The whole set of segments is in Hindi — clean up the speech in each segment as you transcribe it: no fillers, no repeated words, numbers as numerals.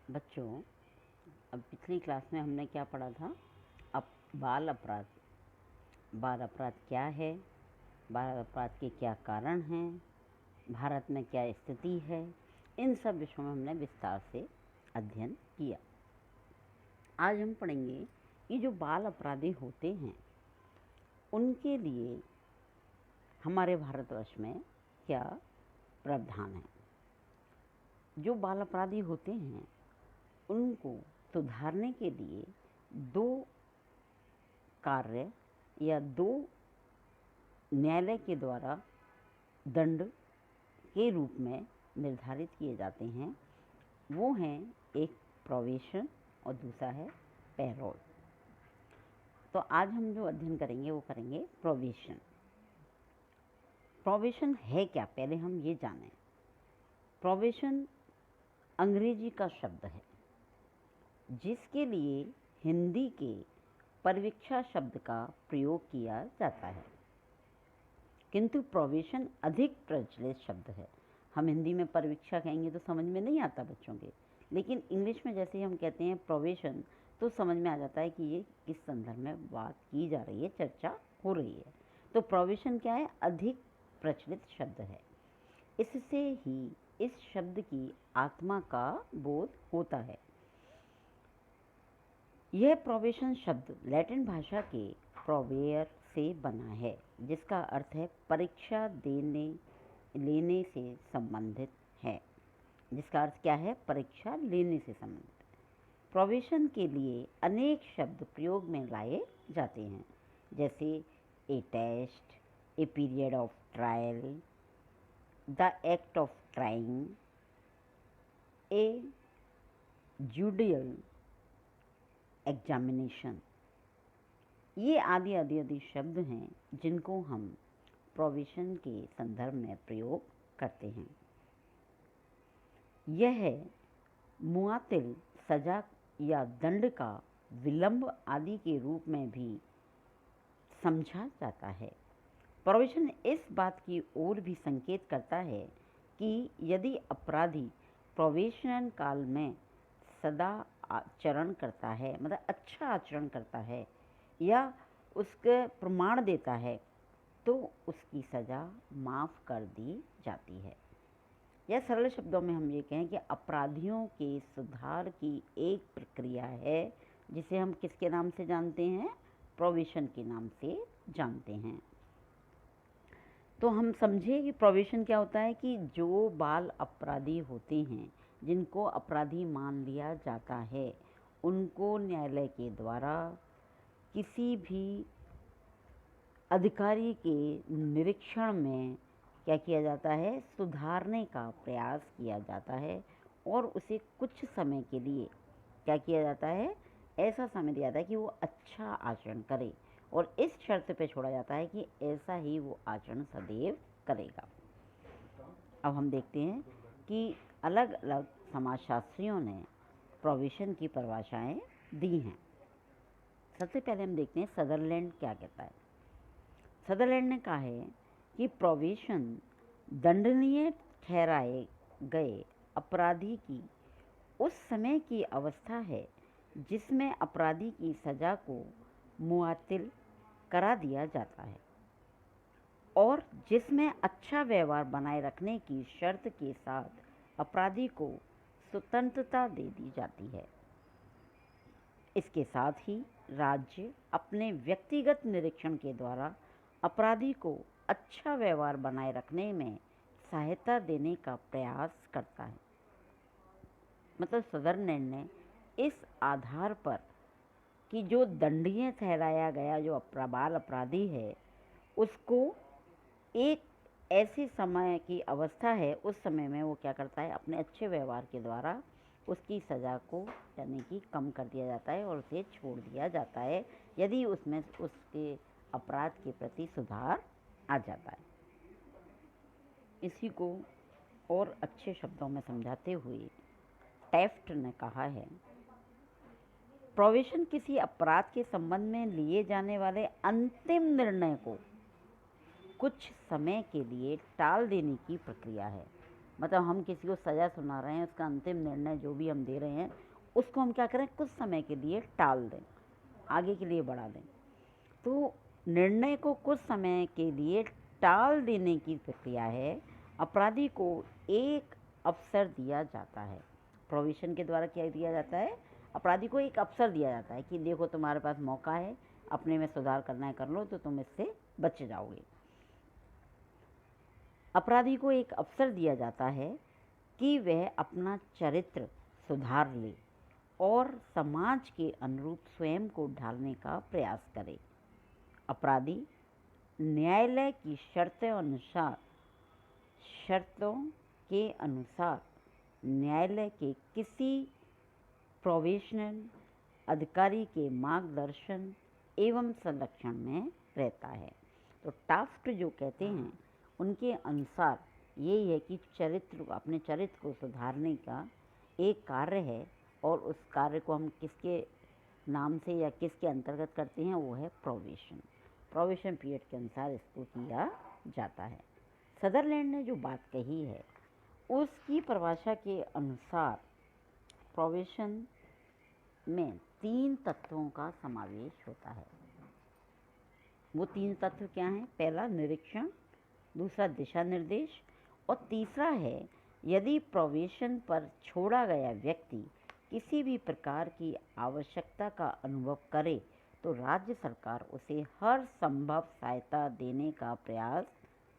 बच्चों, अब पिछली क्लास में हमने क्या पढ़ा था? बाल अपराध। बाल अपराध क्या है, बाल अपराध के क्या कारण हैं, भारत में क्या स्थिति है, इन सब विषयों में हमने विस्तार से अध्ययन किया। आज हम पढ़ेंगे कि जो बाल अपराधी होते हैं उनके लिए हमारे भारतवर्ष में क्या प्रावधान है। जो बाल अपराधी होते हैं उनको सुधारने के लिए दो कार्य या दो न्यायालय के द्वारा दंड के रूप में निर्धारित किए जाते हैं। वो हैं एक प्रोबेशन और दूसरा है पैरोल। तो आज हम जो अध्ययन करेंगे वो करेंगे प्रोबेशन। प्रोबेशन है क्या, पहले हम ये जानें। प्रोबेशन अंग्रेजी का शब्द है जिसके लिए हिंदी के परिवीक्षा शब्द का प्रयोग किया जाता है, किंतु प्रोबेशन अधिक प्रचलित शब्द है। हम हिंदी में परिवीक्षा कहेंगे तो समझ में नहीं आता बच्चों के, लेकिन इंग्लिश में जैसे हम कहते हैं प्रोबेशन तो समझ में आ जाता है कि ये किस संदर्भ में बात की जा रही है, चर्चा हो रही है। तो प्रोबेशन क्या है? अधिक प्रचलित शब्द है। इससे ही इस शब्द की आत्मा का बोध होता है। यह प्रोबेशन शब्द लैटिन भाषा के प्रोवेयर से बना है, जिसका अर्थ है परीक्षा लेने से संबंधित है। जिसका अर्थ क्या है? परीक्षा लेने से संबंधित। प्रोबेशन के लिए अनेक शब्द प्रयोग में लाए जाते हैं, जैसे a test, a period of trial, the act of trying, a judicial examination. ये आदि शब्द हैं जिनको हम प्रोबेशन के संदर्भ में प्रयोग करते हैं। यह मुआतिल सजा या दंड का विलंब आदि के रूप में भी समझा जाता है। प्रोबेशन इस बात की ओर भी संकेत करता है कि यदि अपराधी प्रोबेशन काल में सदा आचरण करता है, मतलब अच्छा आचरण करता है या उसके प्रमाण देता है, तो उसकी सज़ा माफ़ कर दी जाती है। या सरल शब्दों में हम ये कहें कि अपराधियों के सुधार की एक प्रक्रिया है जिसे हम किसके नाम से जानते हैं? प्रोबेशन के नाम से जानते हैं। तो हम समझे कि प्रोबेशन क्या होता है कि जो बाल अपराधी होते हैं, जिनको अपराधी मान लिया जाता है, उनको न्यायालय के द्वारा किसी भी अधिकारी के निरीक्षण में क्या किया जाता है? सुधारने का प्रयास किया जाता है और उसे कुछ समय के लिए क्या किया जाता है? ऐसा समय दिया जाता है कि वो अच्छा आचरण करे और इस शर्त पे छोड़ा जाता है कि ऐसा ही वो आचरण सदैव करेगा। अब हम देखते हैं कि अलग अलग समाजशास्त्रियों ने प्रोबेशन की परिभाषाएं दी हैं। सबसे पहले हम देखते हैं सदरलैंड क्या कहता है। सदरलैंड ने कहा है कि प्रोबेशन दंडनीय ठहराए गए अपराधी की उस समय की अवस्था है जिसमें अपराधी की सजा को मुअत्तल करा दिया जाता है और जिसमें अच्छा व्यवहार बनाए रखने की शर्त के साथ अपराधी को स्वतंत्रता दे दी जाती है। इसके साथ ही राज्य अपने व्यक्तिगत निरीक्षण के द्वारा अपराधी को अच्छा व्यवहार बनाए रखने में सहायता देने का प्रयास करता है। मतलब सदरलैंड ने इस आधार पर कि जो दंडनीय ठहराया गया जो बाल अपराधी है, उसको एक ऐसे समय की अवस्था है, उस समय में वो क्या करता है? अपने अच्छे व्यवहार के द्वारा उसकी सज़ा को यानी कि कम कर दिया जाता है और उसे छोड़ दिया जाता है यदि उसमें उसके अपराध के प्रति सुधार आ जाता है। इसी को और अच्छे शब्दों में समझाते हुए टैफ्ट ने कहा है, प्रोबेशन किसी अपराध के संबंध में लिए जाने वाले अंतिम निर्णय को कुछ समय के लिए टाल देने की प्रक्रिया है। मतलब हम किसी को सज़ा सुना रहे हैं, उसका अंतिम निर्णय जो भी हम दे रहे हैं उसको हम क्या करें, कुछ समय के लिए टाल दें, आगे के लिए बढ़ा दें। तो निर्णय को कुछ समय के लिए टाल देने की प्रक्रिया है। अपराधी को एक अवसर दिया जाता है, प्रोविज़न के द्वारा क्या दिया जाता है, अपराधी को एक अवसर दिया जाता है कि देखो तुम्हारे पास मौका है, अपने में सुधार करना है कर लो, तो तुम इससे बच जाओगे। अपराधी को एक अवसर दिया जाता है कि वह अपना चरित्र सुधार ले और समाज के अनुरूप स्वयं को ढालने का प्रयास करे। अपराधी न्यायालय की शर्तों के अनुसार न्यायालय के किसी प्रोबेशनल अधिकारी के मार्गदर्शन एवं संरक्षण में रहता है। तो टाफ्ट जो कहते हैं उनके अनुसार यही है कि अपने चरित्र को सुधारने का एक कार्य है, और उस कार्य को हम किसके नाम से या किसके अंतर्गत करते हैं, वो है प्रोबेशन पीरियड के अनुसार इसको किया जाता है। सदरलैंड ने जो बात कही है उसकी परिभाषा के अनुसार प्रोबेशन में 3 तत्वों का समावेश होता है। वो 3 तत्व क्या हैं? पहला निरीक्षण, दूसरा दिशा निर्देश, और तीसरा है यदि प्रोबेशन पर छोड़ा गया व्यक्ति किसी भी प्रकार की आवश्यकता का अनुभव करे तो राज्य सरकार उसे हर संभव सहायता देने का प्रयास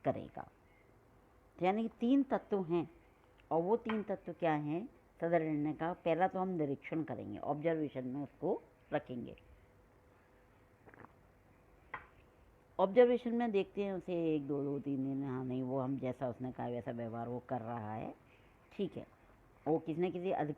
करेगा। यानी कि 3 तत्व हैं, और वो 3 तत्व क्या हैं? सदरलैंड ने कहा पहला तो हम निरीक्षण करेंगे, ऑब्जर्वेशन में उसको रखेंगे। ऑब्जर्वेशन में देखते हैं उसे 1 2 3 दिन, हाँ नहीं वो हम जैसा उसने कहा वैसा व्यवहार वो कर रहा है, ठीक है, वो किसी न किसी अधिकार